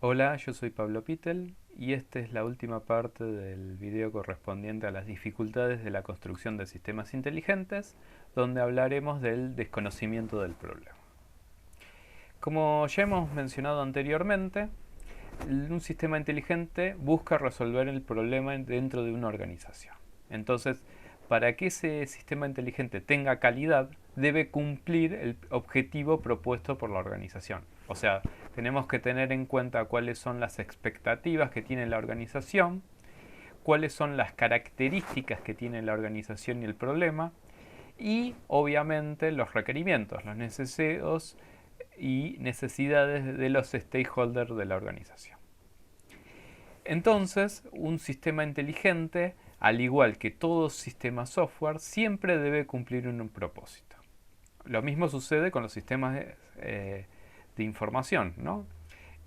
Hola, yo soy Pablo Pittel y esta es la última parte del video correspondiente a las dificultades de la construcción de sistemas inteligentes, donde hablaremos del desconocimiento del problema. Como ya hemos mencionado anteriormente, un sistema inteligente busca resolver el problema dentro de una organización. Entonces, para que ese sistema inteligente tenga calidad, debe cumplir el objetivo propuesto por la organización. O sea, tenemos que tener en cuenta cuáles son las expectativas que tiene la organización, cuáles son las características que tiene la organización y el problema, y obviamente los requerimientos, los deseos y necesidades de los stakeholders de la organización. Entonces, un sistema inteligente, al igual que todo sistema software, siempre debe cumplir un propósito. Lo mismo sucede con los sistemas de información, ¿no?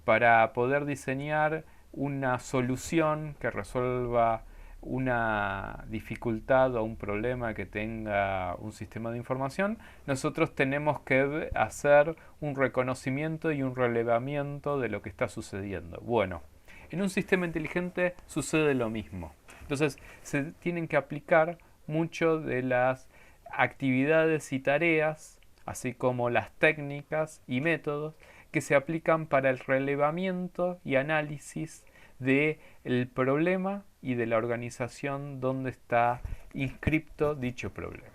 Para poder diseñar una solución que resuelva una dificultad o un problema que tenga un sistema de información, nosotros tenemos que hacer un reconocimiento y un relevamiento de lo que está sucediendo. Bueno, en un sistema inteligente sucede lo mismo. Entonces se tienen que aplicar mucho de las actividades y tareas, así como las técnicas y métodos que se aplican para el relevamiento y análisis del problema y de la organización donde está inscripto dicho problema.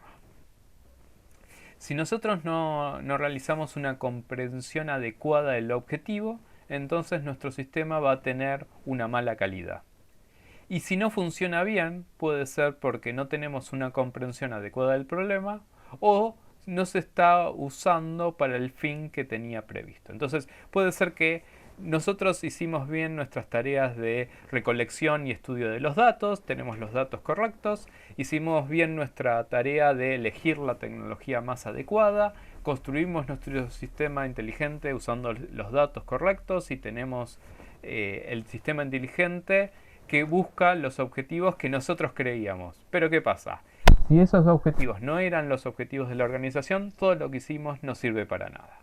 Si nosotros no realizamos una comprensión adecuada del objetivo, entonces nuestro sistema va a tener una mala calidad. Y si no funciona bien, puede ser porque no tenemos una comprensión adecuada del problema o no se está usando para el fin que tenía previsto. Entonces puede ser que nosotros hicimos bien nuestras tareas de recolección y estudio de los datos, tenemos los datos correctos, hicimos bien nuestra tarea de elegir la tecnología más adecuada, construimos nuestro sistema inteligente usando los datos correctos y tenemos el sistema inteligente que busca los objetivos que nosotros creíamos. Pero ¿qué pasa? Si esos objetivos no eran los objetivos de la organización, todo lo que hicimos no sirve para nada.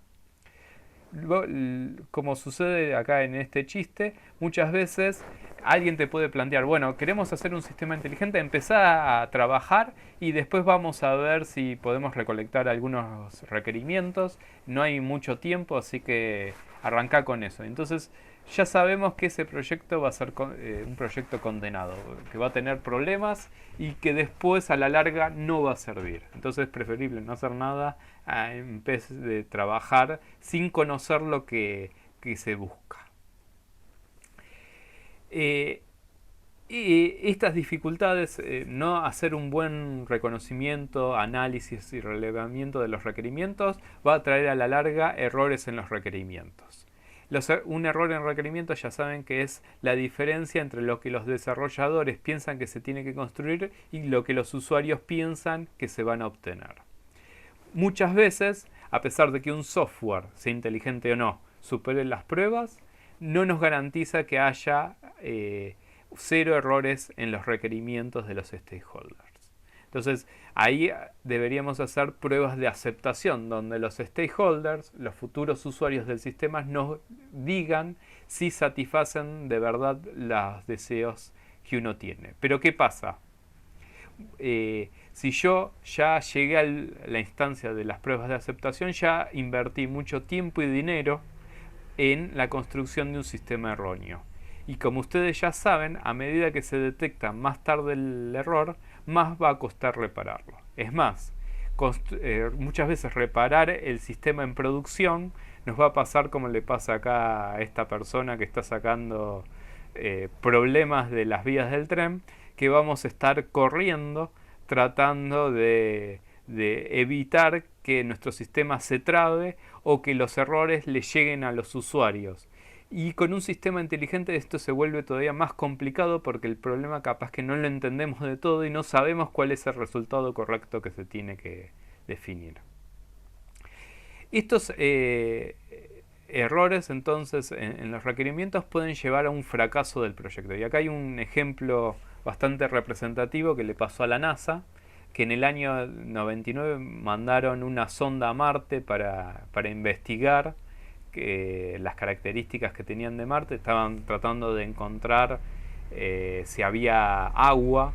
Como sucede acá en este chiste, muchas veces alguien te puede plantear, bueno, queremos hacer un sistema inteligente, empezá a trabajar y después vamos a ver si podemos recolectar algunos requerimientos. No hay mucho tiempo, así que arrancá con eso. Entonces ya sabemos que ese proyecto va a ser un proyecto condenado, que va a tener problemas y que después a la larga no va a servir. Entonces es preferible no hacer nada en vez de trabajar sin conocer lo que se busca. Y estas dificultades, no hacer un buen reconocimiento, análisis y relevamiento de los requerimientos, va a traer a la larga errores en los requerimientos. Un error en requerimiento ya saben que es la diferencia entre lo que los desarrolladores piensan que se tiene que construir y lo que los usuarios piensan que se van a obtener. Muchas veces, a pesar de que un software, sea inteligente o no, supere las pruebas, no nos garantiza que haya cero errores en los requerimientos de los stakeholders. Entonces, ahí deberíamos hacer pruebas de aceptación, donde los stakeholders, los futuros usuarios del sistema, nos digan si satisfacen de verdad los deseos que uno tiene. Pero ¿qué pasa? Si yo ya llegué a la instancia de las pruebas de aceptación, ya invertí mucho tiempo y dinero en la construcción de un sistema erróneo. Y como ustedes ya saben, a medida que se detecta más tarde el error, más va a costar repararlo. Es más, muchas veces reparar el sistema en producción nos va a pasar como le pasa acá a esta persona que está sacando problemas de las vías del tren, que vamos a estar corriendo tratando de evitar que nuestro sistema se trabe o que los errores le lleguen a los usuarios. Y con un sistema inteligente esto se vuelve todavía más complicado porque el problema capaz que no lo entendemos de todo y no sabemos cuál es el resultado correcto que se tiene que definir. Estos errores entonces en los requerimientos pueden llevar a un fracaso del proyecto. Y acá hay un ejemplo bastante representativo que le pasó a la NASA, que en el año 99 mandaron una sonda a Marte para investigar las características que tenían de Marte, estaban tratando de encontrar si había agua.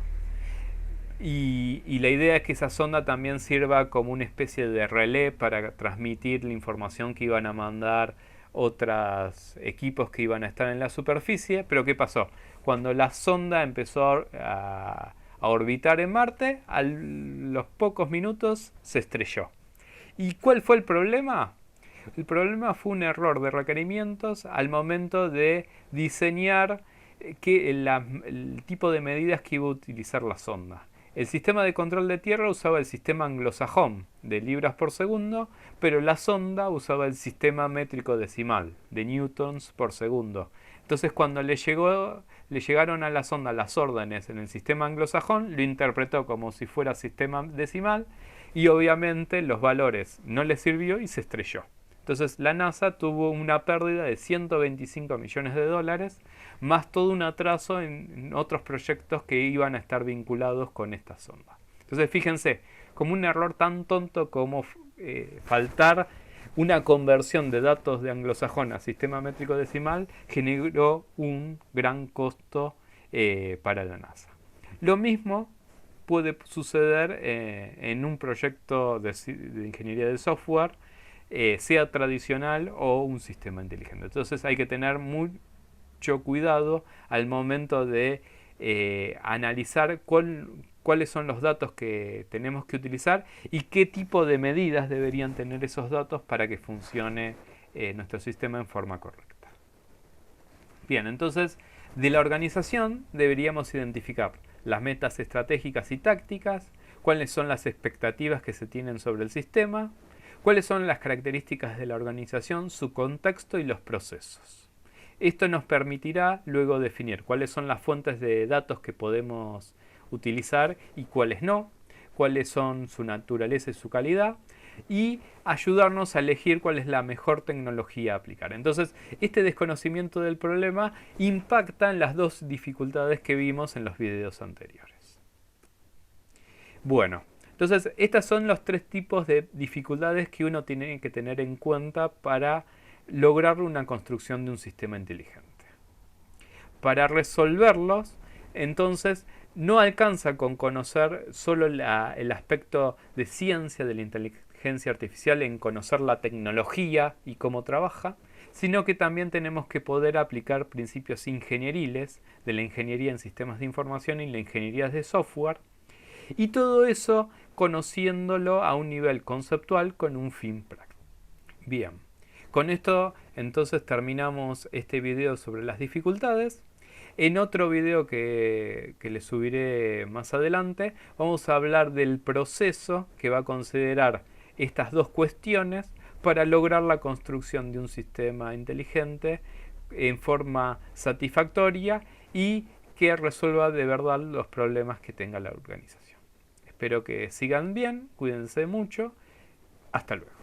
Y la idea es que esa sonda también sirva como una especie de relé para transmitir la información que iban a mandar otros equipos que iban a estar en la superficie. Pero ¿qué pasó? Cuando la sonda empezó a orbitar en Marte, a los pocos minutos se estrelló. ¿Y cuál fue el problema? El problema fue un error de requerimientos al momento de diseñar el tipo de medidas que iba a utilizar la sonda. El sistema de control de tierra usaba el sistema anglosajón de libras por segundo, pero la sonda usaba el sistema métrico decimal de newtons por segundo. Entonces cuando le llegaron a la sonda las órdenes en el sistema anglosajón, lo interpretó como si fuera sistema decimal y obviamente los valores no le sirvió y se estrelló. Entonces la NASA tuvo una pérdida de 125 millones de dólares, más todo un atraso en otros proyectos que iban a estar vinculados con esta sonda. Entonces fíjense, como un error tan tonto como faltar una conversión de datos de anglosajón a sistema métrico decimal generó un gran costo para la NASA. Lo mismo puede suceder en un proyecto de ingeniería de software, sea tradicional o un sistema inteligente. Entonces hay que tener mucho cuidado al momento de analizar cuáles son los datos que tenemos que utilizar y qué tipo de medidas deberían tener esos datos para que funcione nuestro sistema en forma correcta. Bien, entonces de la organización deberíamos identificar las metas estratégicas y tácticas, cuáles son las expectativas que se tienen sobre el sistema, cuáles son las características de la organización, su contexto y los procesos. Esto nos permitirá luego definir cuáles son las fuentes de datos que podemos utilizar y cuáles no, cuáles son su naturaleza y su calidad, y ayudarnos a elegir cuál es la mejor tecnología a aplicar. Entonces, este desconocimiento del problema impacta en las dos dificultades que vimos en los videos anteriores. Bueno, entonces estos son los tres tipos de dificultades que uno tiene que tener en cuenta para lograr una construcción de un sistema inteligente. Para resolverlos, entonces, no alcanza con conocer solo el aspecto de ciencia de la inteligencia artificial, en conocer la tecnología y cómo trabaja, sino que también tenemos que poder aplicar principios ingenieriles de la ingeniería en sistemas de información y la ingeniería de software, y todo eso conociéndolo a un nivel conceptual con un fin práctico. Bien, con esto entonces terminamos este video sobre las dificultades. En otro video que les subiré más adelante, vamos a hablar del proceso que va a considerar estas dos cuestiones para lograr la construcción de un sistema inteligente en forma satisfactoria y que resuelva de verdad los problemas que tenga la organización. Espero que sigan bien, cuídense mucho, hasta luego.